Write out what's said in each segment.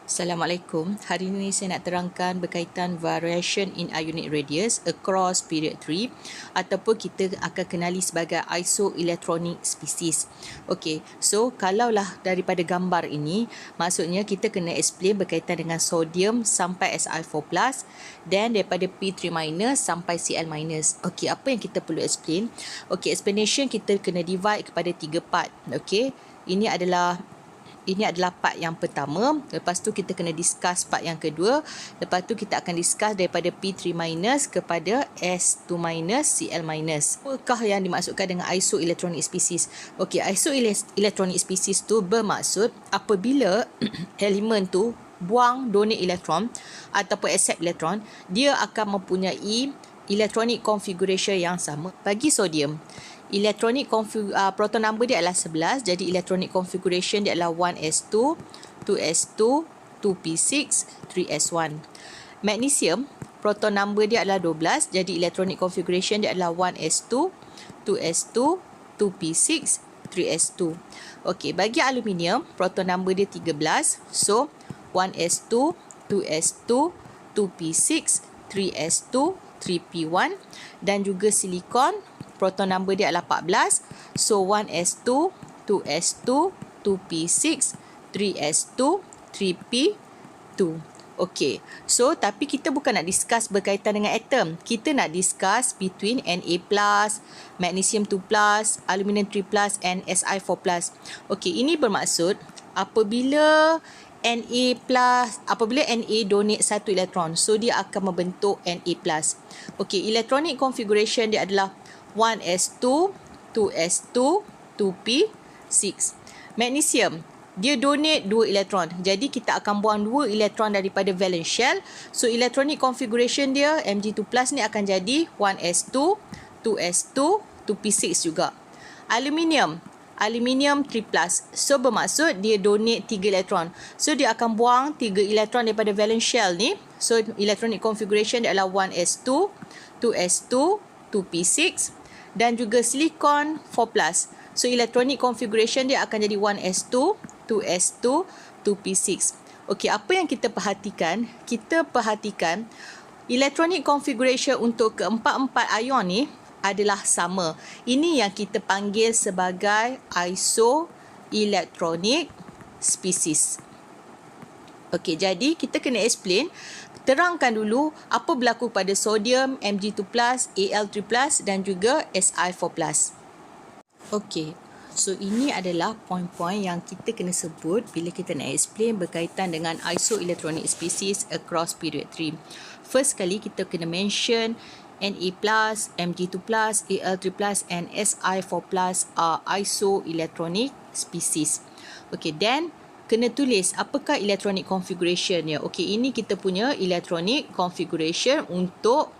Assalamualaikum. Hari ini saya nak terangkan berkaitan variation in ionic radius across period 3 ataupun kita akan kenali sebagai isoelectronic species. Okey, so kalaulah daripada gambar ini, maksudnya kita kena explain berkaitan dengan sodium sampai Si4+, dan daripada P3- sampai Cl-. Okey, apa yang kita perlu explain? Okey, explanation kita kena divide kepada 3 part. Okey, ini adalah part yang pertama. Lepas tu kita kena discuss part yang kedua. Lepas tu kita akan discuss daripada P3- kepada S2-, Cl-. Apakah yang dimaksudkan dengan isoelectronic species? Okey, isoelectronic species tu bermaksud apabila elemen tu buang donate elektron ataupun accept elektron, dia akan mempunyai electronic configuration yang sama. Bagi sodium, proton number dia adalah 11, jadi electronic configuration dia adalah 1s2, 2s2, 2p6, 3s1. Magnesium, proton number dia adalah 12, jadi electronic configuration dia adalah 1s2, 2s2, 2p6, 3s2. Okey, bagi aluminium, proton number dia 13, so 1s2, 2s2, 2p6, 3s2, 3p1. Dan juga silikon, proton number dia adalah 14, so 1s2, 2s2, 2p6, 3s2, 3p2. Okey, so tapi kita bukan nak discuss berkaitan dengan atom. Kita nak discuss between Na+, magnesium 2+, aluminium 3+, and Si4+. Okey, ini bermaksud apabila Na donate 1 elektron, so dia akan membentuk Na+. Okey, electronic configuration dia adalah 1s2, 2s2, 2p6. Magnesium, dia donate 2 elektron. Jadi kita akan buang 2 elektron daripada valence shell. So electronic configuration dia Mg2+ ni akan jadi 1s2, 2s2, 2p6 juga. Aluminium 3+. So bermaksud dia donate 3 elektron. So dia akan buang 3 elektron daripada valence shell ni. So electronic configuration dia adalah 1s2, 2s2, 2p6. Dan juga silikon 4+. So electronic configuration dia akan jadi 1s2, 2s2, 2p6. Okey, apa yang kita perhatikan? Kita perhatikan electronic configuration untuk keempat-empat ion ni adalah sama. Ini yang kita panggil sebagai isoelectronic species. Okey, jadi kita kena explain, terangkan dulu apa berlaku pada sodium, Mg2+, Al3+, dan juga Si4+. Okey, so ini adalah poin-poin yang kita kena sebut bila kita nak explain berkaitan dengan isoelectronic species across period 3. First kali kita kena mention Na+, Mg2+, Al3+, and Si4+ are isoelectronic species. Okey, then kena tulis apakah electronic configuration dia. Okey, ini kita punya electronic configuration untuk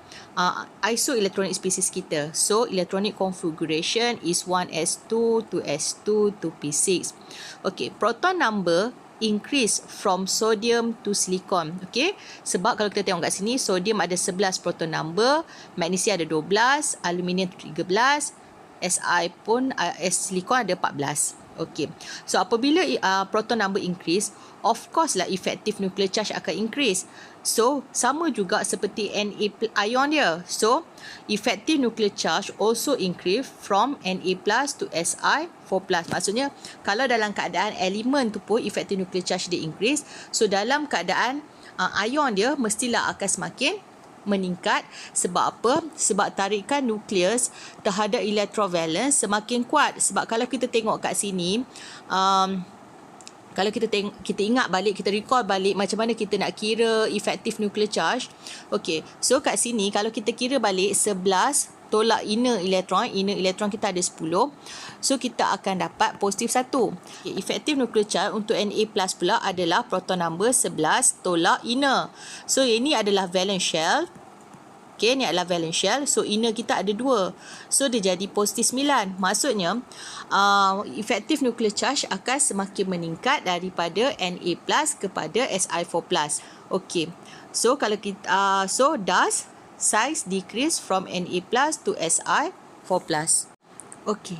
isoelectronic species kita. So electronic configuration is 1s2, 2s2, 2p6. Okey, proton number increase from sodium to silicon. Okey, sebab kalau kita tengok kat sini, sodium ada 11 proton number, magnesium ada 12, aluminium 13, silikon ada 14. Okey, so apabila proton number increase, of course lah effective nuclear charge akan increase. So sama juga seperti Na ion dia. So effective nuclear charge also increase from Na+ to Si4+. Maksudnya kalau dalam keadaan elemen tu pun effective nuclear charge dia increase, so dalam keadaan ion dia mestilah akan semakin meningkat. Sebab apa? Sebab tarikan nukleus terhadap electrovalence semakin kuat. Sebab kalau kita tengok kat sini, kalau kita ingat balik, kita recall balik macam mana kita nak kira effective nuclear charge. Okey, so kat sini kalau kita kira balik 11 tolak inner elektron kita ada 10. So kita akan dapat positif 1. Okay, effective nuclear charge untuk Na+ pula adalah proton number 11 tolak inner. So ini adalah valence shell. Okay, ni adalah valence shell. So inner kita ada 2. So dia jadi positif 9. Maksudnya effective nuclear charge akan semakin meningkat daripada Na+ kepada Si4+. Okay, so kalau kita thus size decrease from Na+ to Si4+. Okay,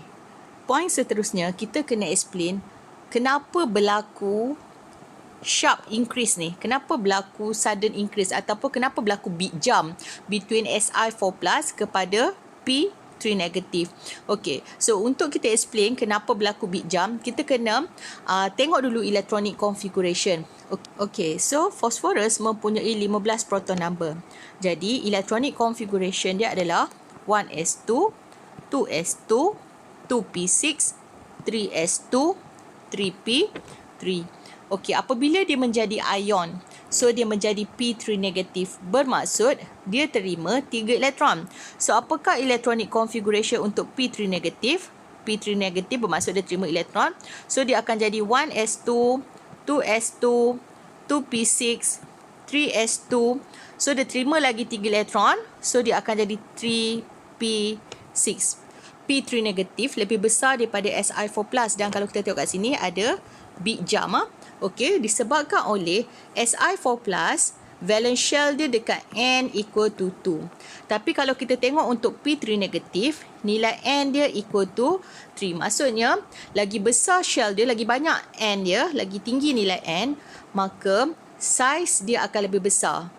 point seterusnya kita kena explain kenapa berlaku sharp increase ni? Kenapa berlaku sudden increase ataupun kenapa berlaku big jump between Si4+ kepada P3 negatif? Okey, so untuk kita explain kenapa berlaku big jump, kita kena tengok dulu electronic configuration. Okey, so phosphorus mempunyai 15 proton number. Jadi electronic configuration dia adalah 1s2, 2s2, 2p6, 3s2, 3p3. Okey, apabila dia menjadi ion, so dia menjadi P3 negatif, bermaksud dia terima 3 elektron. So apakah electronic configuration untuk P3 negatif? P3 negatif bermaksud dia terima elektron. So dia akan jadi 1s2, 2s2, 2p6, 3s2. So dia terima lagi 3 elektron. So dia akan jadi 3p6. P3 negatif lebih besar daripada Si4+, dan kalau kita tengok kat sini ada big jump. Okey, disebabkan oleh Si4+, valence shell dia dekat N equal to 2. Tapi kalau kita tengok untuk P3 negatif, nilai N dia equal to 3. Maksudnya, lagi besar shell dia, lagi banyak N dia, lagi tinggi nilai N, maka size dia akan lebih besar.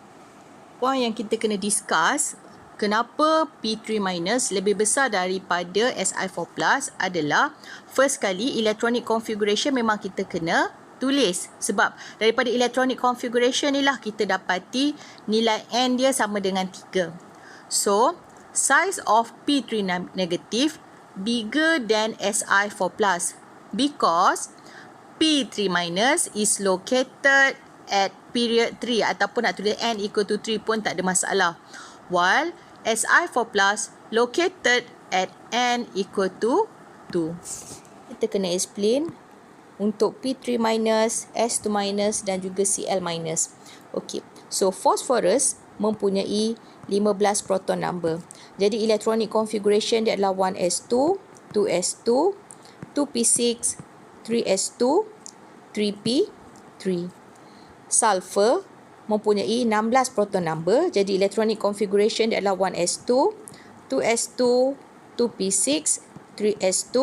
Point yang kita kena discuss, kenapa P3 minus lebih besar daripada Si4+ adalah, first kali, electronic configuration memang kita kena tulis. Sebab daripada electronic configuration ni lah kita dapati nilai N dia sama dengan 3. So, size of P3 negative bigger than Si4+, because P3 minus is located at period 3, ataupun nak tulis N equal to 3 pun tak ada masalah. While Si4+ located at N equal to 2. Kita kena explain untuk P3 minus, S2 minus dan juga Cl minus. Okey, so phosphorus mempunyai 15 proton number. Jadi electronic configuration dia adalah 1s2, 2s2, 2p6, 3s2, 3p3. Sulfur mempunyai 16 proton number. Jadi electronic configuration dia adalah 1s2, 2s2, 2p6, 3s2,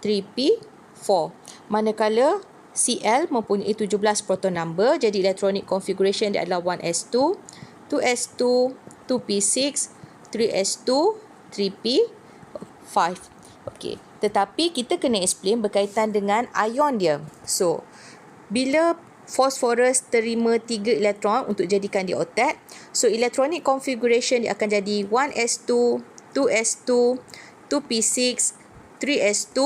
3p4. Manakala Cl mempunyai 17 proton number. Jadi electronic configuration dia adalah 1s2, 2s2, 2p6, 3s2, 3p5. Okey, tetapi kita kena explain berkaitan dengan ion dia. So, bila phosphorus terima 3 elektron untuk jadikan dia octet, so electronic configuration dia akan jadi 1s2, 2s2, 2p6, 3s2,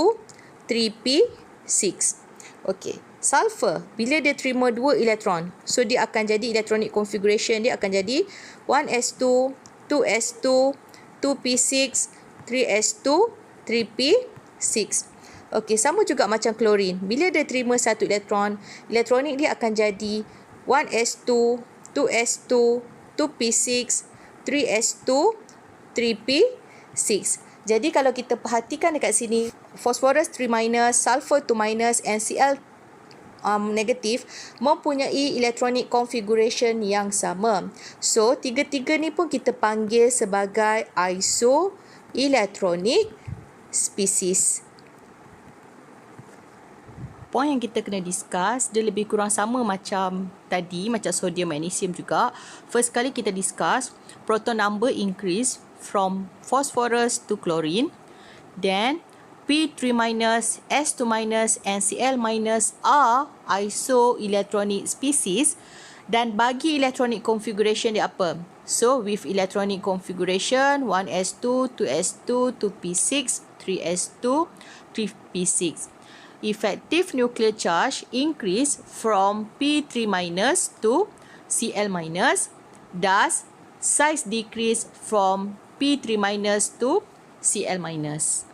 3p6. Okey, sulfur bila dia terima 2 elektron, so dia akan jadi electronic configuration dia akan jadi 1s2, 2s2, 2p6, 3s2, 3p6. Okey, sama juga macam klorin. Bila dia terima 1 elektron, elektronik dia akan jadi 1s2, 2s2, 2p6, 3s2, 3p6. Jadi kalau kita perhatikan dekat sini, phosphorus 3 minus, sulfur 2 minus, and Cl negatif mempunyai electronic configuration yang sama. So, tiga-tiga ni pun kita panggil sebagai isoelectronic species. Point yang kita kena discuss, dia lebih kurang sama macam tadi, macam sodium magnesium juga. First kali kita discuss, proton number increase from phosphorus to chlorine. Then, P3 minus, S2 minus, and Cl minus are isoelectronic species. Dan bagi electronic configuration dia apa? So, with electronic configuration, 1s2, 2s2, 2p6, 3s2, 3p6. Effective nuclear charge increase from P3 minus to Cl minus. Thus, size decrease from P3 minus to Cl minus.